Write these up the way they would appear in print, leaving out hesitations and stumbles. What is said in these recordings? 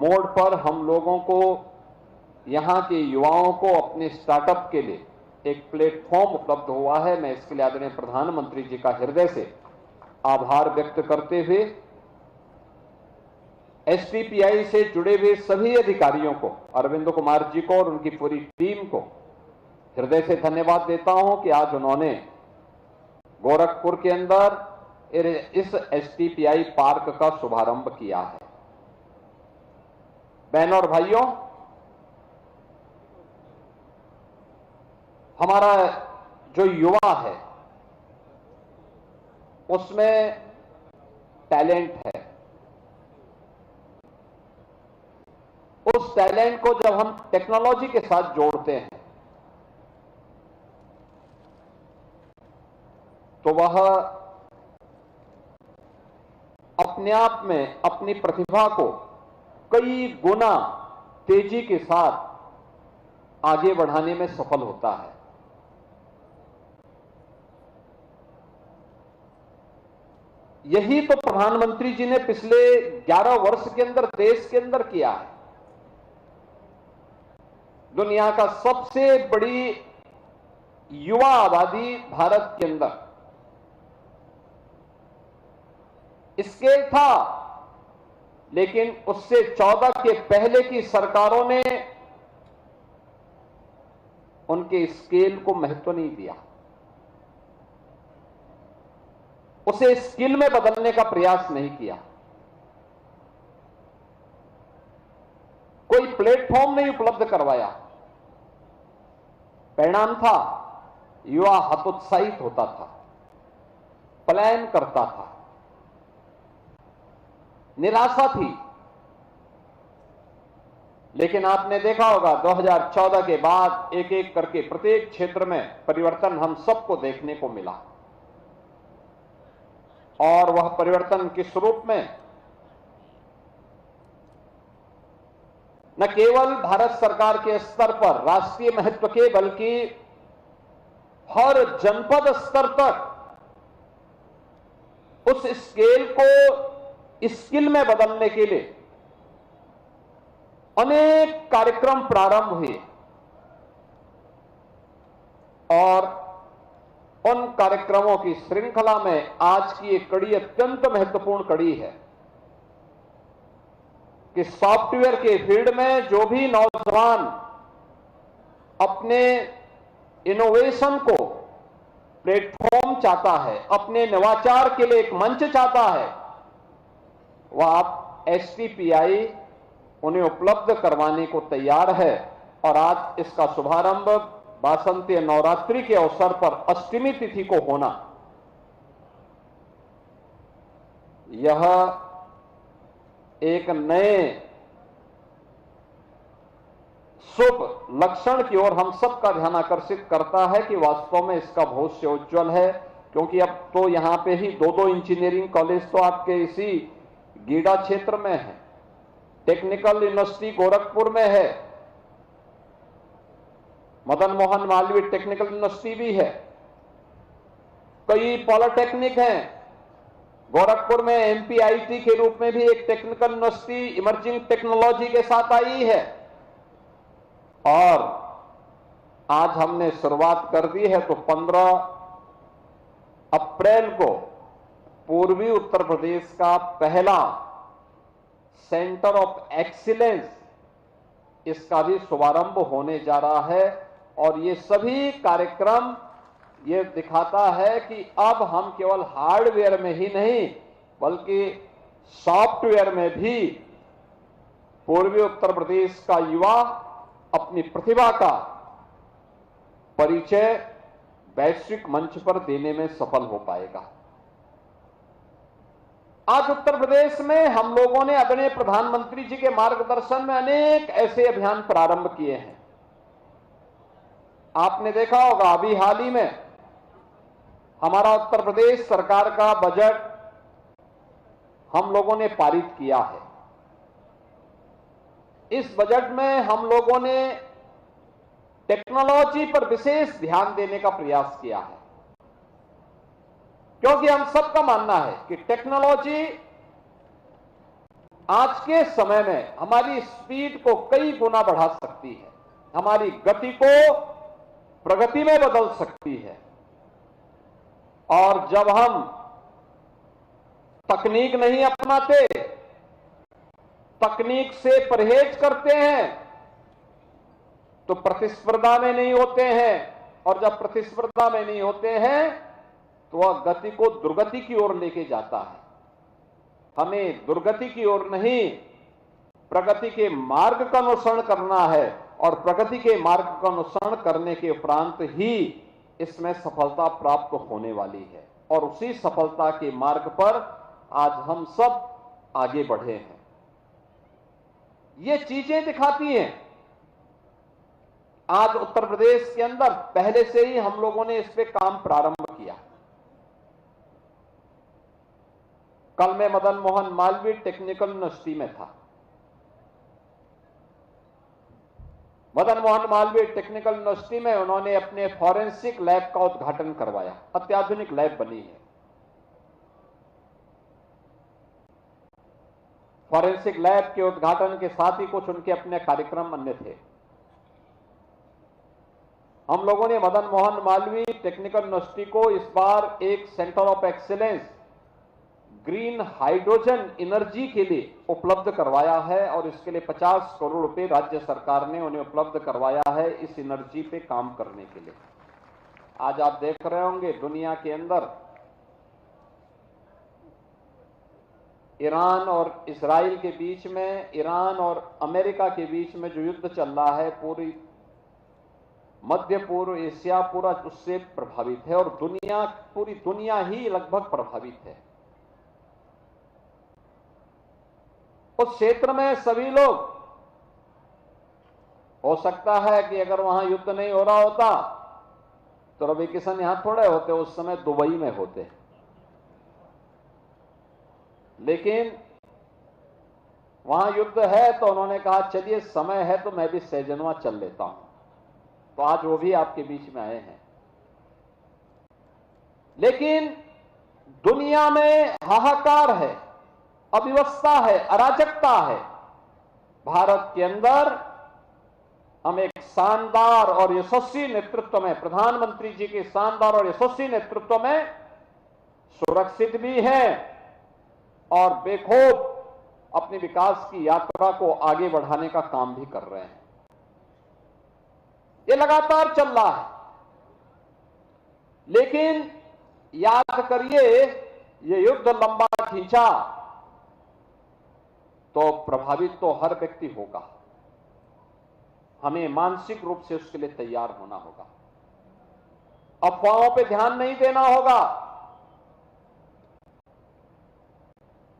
Mode पर हम लोगों को, यहां के युवाओं को अपने स्टार्टअप के लिए एक प्लेटफॉर्म उपलब्ध हुआ है। मैं इसके लिए आदरणीय प्रधानमंत्री जी का हृदय से आभार व्यक्त करते हुए एसटीपीआई से जुड़े हुए सभी अधिकारियों को, अरविंद कुमार जी को और उनकी पूरी टीम को हृदय से धन्यवाद देता हूं कि आज उन्होंने गोरखपुर के अंदर इस एसटीपीआई पार्क का शुभारंभ किया है। बहनों और भाइयों, हमारा जो युवा है उसमें टैलेंट है। उस टैलेंट को जब हम टेक्नोलॉजी के साथ जोड़ते हैं तो वह अपने आप में अपनी प्रतिभा को कई गुना तेजी के साथ आगे बढ़ाने में सफल होता है। यही तो प्रधानमंत्री जी ने पिछले 11 वर्ष के अंदर देश के अंदर किया है। दुनिया का सबसे बड़ी युवा आबादी भारत के अंदर स्केल था, लेकिन उससे 14 के पहले की सरकारों ने उनके स्केल को महत्व नहीं दिया, उसे स्किल में बदलने का प्रयास नहीं किया, कोई प्लेटफॉर्म नहीं उपलब्ध करवाया। परिणाम था युवा हतोत्साहित होता था, पलायन करता था, निराशा थी। लेकिन आपने देखा होगा 2014 के बाद एक एक करके प्रत्येक क्षेत्र में परिवर्तन हम सबको देखने को मिला, और वह परिवर्तन किस रूप में? न केवल भारत सरकार के स्तर पर राष्ट्रीय महत्व के, बल्कि हर जनपद स्तर तक उस स्केल को स्किल में बदलने के लिए अनेक कार्यक्रम प्रारंभ हुए, और उन कार्यक्रमों की श्रृंखला में आज की एक कड़ी अत्यंत महत्वपूर्ण कड़ी है कि सॉफ्टवेयर के फील्ड में जो भी नौजवान अपने इनोवेशन को प्लेटफॉर्म चाहता है, अपने नवाचार के लिए एक मंच चाहता है, वह आप एसटीपीआई उन्हें उपलब्ध करवाने को तैयार है। और आज इसका शुभारंभ वासंती नवरात्रि के अवसर पर अष्टमी तिथि को होना, यह एक नए शुभ लक्षण की ओर हम सबका ध्यान आकर्षित करता है कि वास्तव में इसका भविष्य उज्जवल है। क्योंकि अब तो यहां पे ही दो इंजीनियरिंग कॉलेज तो आपके इसी गीडा क्षेत्र में है, टेक्निकल यूनिवर्सिटी गोरखपुर में है, मदन मोहन मालवीय टेक्निकल यूनिवर्सिटी भी है, कई पॉलिटेक्निक हैं। गोरखपुर में एमपीआईटी के रूप में भी एक टेक्निकल यूनिवर्सिटी इमर्जिंग टेक्नोलॉजी के साथ आई है, और आज हमने शुरुआत कर दी है। तो 15 अप्रैल को पूर्वी उत्तर प्रदेश का पहला सेंटर ऑफ एक्सीलेंस, इसका भी शुभारंभ होने जा रहा है। और ये सभी कार्यक्रम ये दिखाता है कि अब हम केवल हार्डवेयर में ही नहीं, बल्कि सॉफ्टवेयर में भी पूर्वी उत्तर प्रदेश का युवा अपनी प्रतिभा का परिचय वैश्विक मंच पर देने में सफल हो पाएगा। आज उत्तर प्रदेश में हम लोगों ने आदरणीय प्रधानमंत्री जी के मार्गदर्शन में अनेक ऐसे अभियान प्रारंभ किए हैं। आपने देखा होगा अभी हाल ही में हमारा उत्तर प्रदेश सरकार का बजट हम लोगों ने पारित किया है। इस बजट में हम लोगों ने टेक्नोलॉजी पर विशेष ध्यान देने का प्रयास किया है, क्योंकि हम सबका मानना है कि टेक्नोलॉजी आज के समय में हमारी स्पीड को कई गुना बढ़ा सकती है, हमारी गति को प्रगति में बदल सकती है। और जब हम तकनीक नहीं अपनाते, तकनीक से परहेज करते हैं, तो प्रतिस्पर्धा में नहीं होते हैं, और जब प्रतिस्पर्धा में नहीं होते हैं तो वह गति को दुर्गति की ओर लेके जाता है। हमें दुर्गति की ओर नहीं, प्रगति के मार्ग का अनुसरण करना है, और प्रगति के मार्ग का अनुसरण करने के उपरांत ही इसमें सफलता प्राप्त होने वाली है। और उसी सफलता के मार्ग पर आज हम सब आगे बढ़े हैं। ये चीजें दिखाती हैं। आज उत्तर प्रदेश के अंदर पहले से ही हम लोगों ने इस पे काम प्रारंभ किया। कल मैं मदन मोहन मालवीय टेक्निकल यूनिवर्सिटी में था। मदन मोहन मालवीय टेक्निकल यूनिवर्सिटी में उन्होंने अपने फॉरेंसिक लैब का उद्घाटन करवाया। अत्याधुनिक लैब बनी है। फॉरेंसिक लैब के उद्घाटन के साथ ही कुछ उनके अपने कार्यक्रम अन्य थे। हम लोगों ने मदन मोहन मालवीय टेक्निकल यूनिवर्सिटी को इस बार एक centre of excellence green hydrogen energy के लिए उपलब्ध करवाया है, और इसके लिए 50 करोड़ रुपए राज्य सरकार ने उन्हें उपलब्ध करवाया है इस एनर्जी पे काम करने के लिए। आज आप देख रहे होंगे दुनिया के अंदर ईरान और इजराइल के बीच में, ईरान और अमेरिका के बीच में जो युद्ध चल रहा है, पूरी मध्य पूर्व एशिया पूरा उससे प्रभावित है, और पूरी दुनिया ही लगभग प्रभावित है। उस क्षेत्र में सभी लोग, हो सकता है कि अगर वहां युद्ध नहीं हो रहा होता तो रवि किशन यहां थोड़े होते, उस समय दुबई में होते। लेकिन वहां युद्ध है तो उन्होंने कहा चलिए समय है तो मैं भी सहजनवा चल लेता हूं, तो आज वो भी आपके बीच में आए हैं। लेकिन दुनिया में हाहाकार है, अव्यवस्था है, अराजकता है। भारत के अंदर हम एक शानदार और यशस्वी नेतृत्व में, प्रधानमंत्री जी के शानदार और यशस्वी नेतृत्व में सुरक्षित भी हैं, और बेखौफ अपनी विकास की यात्रा को आगे बढ़ाने का काम भी कर रहे हैं। ये लगातार चल रहा है। लेकिन याद करिए, ये युद्ध लंबा खींचा तो प्रभावित तो हर व्यक्ति होगा। हमें मानसिक रूप से उसके लिए तैयार होना होगा। अफवाहों पे ध्यान नहीं देना होगा।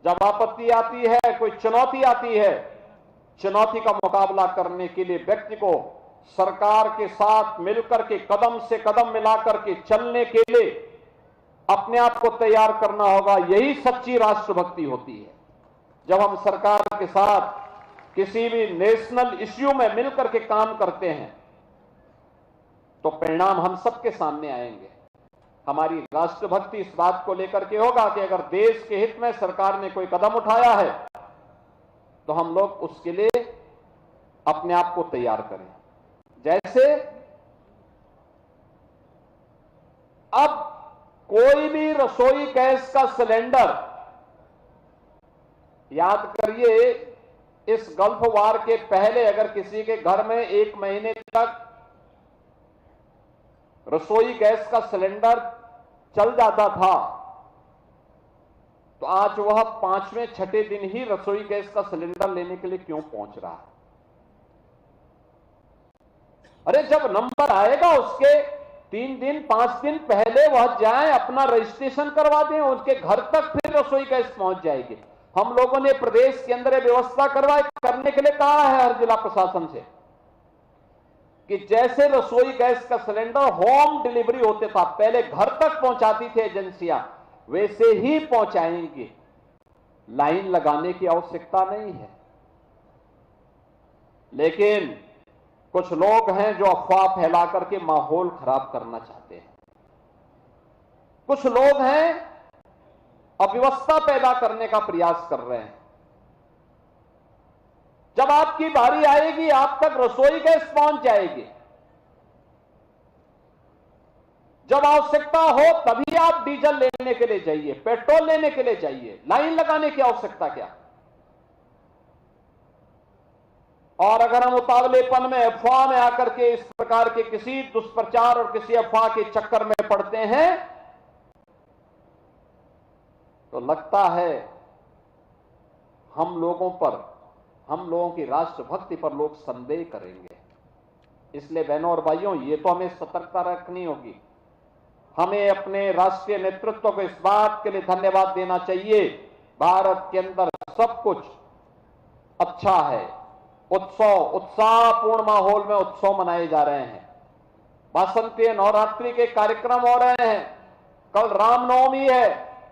जब आपत्ति आती है, कोई चुनौती आती है, चुनौती का मुकाबला करने के लिए व्यक्ति को सरकार के साथ मिलकर के, कदम से कदम मिलाकर के चलने के लिए अपने आप को तैयार करना होगा। यही सच्ची राष्ट्रभक्ति होती है। जब हम सरकार के साथ किसी भी नेशनल इश्यू में मिलकर के काम करते हैं तो परिणाम हम सबके सामने आएंगे। हमारी राष्ट्रभक्ति इस बात को लेकर के होगा कि अगर देश के हित में सरकार ने कोई कदम उठाया है तो हम लोग उसके लिए अपने आप को तैयार करें। जैसे अब कोई भी रसोई गैस का सिलेंडर, याद करिए इस गल्फ वार के पहले अगर किसी के घर में 1 महीने तक रसोई गैस का सिलेंडर चल जाता था, तो आज वह 5वें 6ठे दिन ही रसोई गैस का सिलेंडर लेने के लिए क्यों पहुंच रहा है? अरे जब नंबर आएगा उसके 3 दिन 5 दिन पहले वह जाए, अपना रजिस्ट्रेशन करवा दें, उसके घर तक फिर रसोई गैस पहुंच जाएगी। हम लोगों ने प्रदेश के अंदर व्यवस्था करने के लिए कहा है हर जिला प्रशासन से कि जैसे रसोई गैस का सिलेंडर होम डिलीवरी होते था, पहले घर तक पहुंचाती थी एजेंसियां, वैसे ही पहुंचाएंगे। लाइन लगाने की आवश्यकता नहीं है। लेकिन कुछ लोग हैं जो अफवाह फैला करके माहौल खराब करना चाहते हैं। कुछ लोग हैं अव्यवस्था पैदा करने का प्रयास कर रहे हैं। जब आपकी बारी आएगी आप तक रसोई गैस पहुंच जाएगी। जब आवश्यकता हो तभी आप डीजल लेने के लिए जाइए, पेट्रोल लेने के लिए जाइए, लाइन लगाने की आवश्यकता क्या। और अगर हम उतावलेपन में, अफवाह में आकर के इस प्रकार के किसी दुष्प्रचार और किसी अफवाह के चक्कर में पड़ते हैं तो लगता है हम लोगों की राष्ट्रभक्ति पर लोग संदेह करेंगे। इसलिए बहनों और भाइयों, ये तो हमें सतर्कता रखनी होगी। हमें अपने राष्ट्रीय नेतृत्व को इस बात के लिए धन्यवाद देना चाहिए। भारत के अंदर सब कुछ अच्छा है। उत्साहपूर्ण माहौल में उत्सव मनाए जा रहे हैं। बसंतीय नवरात्रि के कार्यक्रम हो रहे हैं। कल रामनवमी है।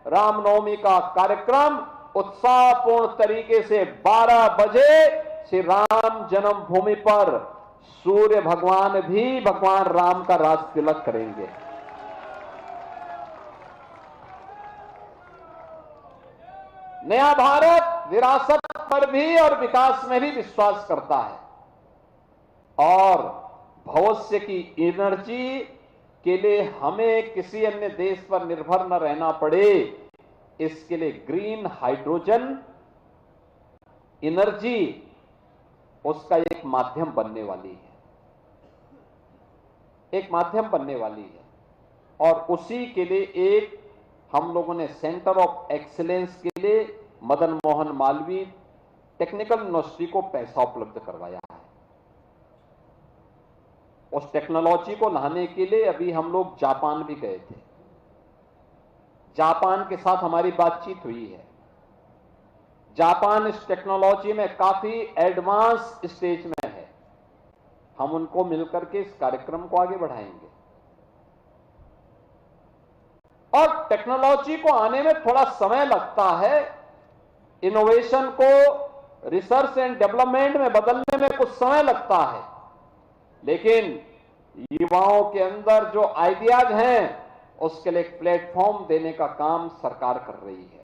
रामनवमी का कार्यक्रम उत्साहपूर्ण तरीके से 12 बजे श्री राम जन्मभूमि पर सूर्य भगवान भी भगवान राम का राज तिलक करेंगे। नया भारत विरासत पर भी और विकास में भी विश्वास करता है और भविष्य की एनर्जी के लिए हमें किसी अन्य देश पर निर्भर न रहना पड़े, इसके लिए ग्रीन हाइड्रोजन एनर्जी उसका एक माध्यम बनने वाली है। और उसी के लिए एक हम लोगों ने सेंटर ऑफ एक्सीलेंस के लिए मदन मोहन मालवीय टेक्निकल यूनिवर्सिटी को पैसा उपलब्ध करवाया है। उस टेक्नोलॉजी को लाने के लिए अभी हम लोग जापान भी गए थे। जापान के साथ हमारी बातचीत हुई है। जापान इस टेक्नोलॉजी में काफी एडवांस स्टेज में है। हम उनको मिलकर के इस कार्यक्रम को आगे बढ़ाएंगे। और टेक्नोलॉजी को आने में थोड़ा समय लगता है। इनोवेशन को रिसर्च एंड डेवलपमेंट में बदलने में कुछ समय लगता है, लेकिन युवाओं के अंदर जो आइडियाज हैं उसके लिए एक प्लेटफॉर्म देने का काम सरकार कर रही है।